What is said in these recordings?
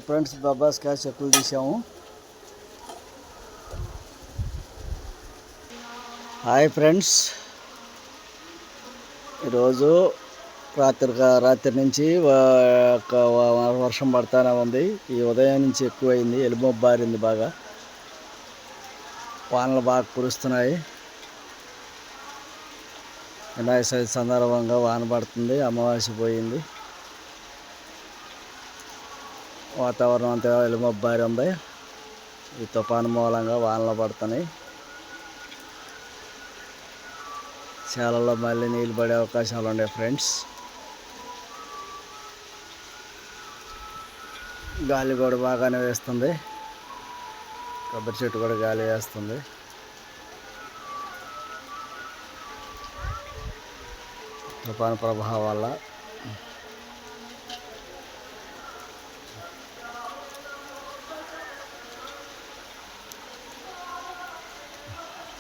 Friends బబ్బాస్కాయ చెక్కులు తీసాము. Hi friends, ఈరోజు రాత్రి నుంచి వర్షం పడుతూనే ఉంది. ఈ ఉదయం నుంచి ఎక్కువైంది, ఎలుమొబ్బ బారింది బాగా. వానలు బాగా కురుస్తున్నాయి. వినాయక చవితి సందర్భంగా వాన పడుతుంది, అమావాస్య పోయింది. వాతావరణం అంతా ఎలుమొబ్బ బారి ఉంది. ఈ తుఫాను మూలంగా వానలు పడుతున్నాయి. చాలలో మళ్ళీ నీళ్ళు పడే అవకాశాలు ఉన్నాయి ఫ్రెండ్స్. గాలి కూడా బాగానే వేస్తుంది. కొబ్బరి చెట్టు కూడా గాలి వేస్తుంది. తుఫాను ప్రభావం వల్ల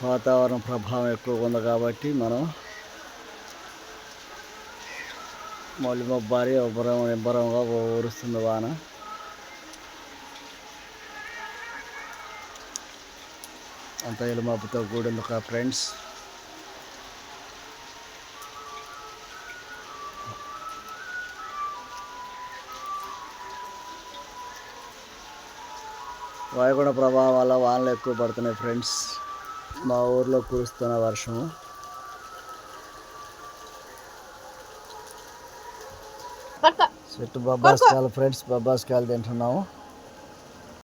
వాతావరణ ప్రభావం ఎక్కువగా ఉంది కాబట్టి మనం మొలిమొబ్బారి నిబ్బరంగా ఊరుస్తుంది వాన. అంత ఎలుమొబ్బతో కూడింది ఒక ఫ్రెండ్స్. వాయుగుణ ప్రభావం వల్ల వానలు ఎక్కువ పడుతున్నాయి ఫ్రెండ్స్. మా ఊర్లో కురుస్తున్న వర్షం. చెట్టు బొబ్బాస్కాయలు ఫ్రెండ్స్, బొబ్బాస్కాయలు తింటున్నాము.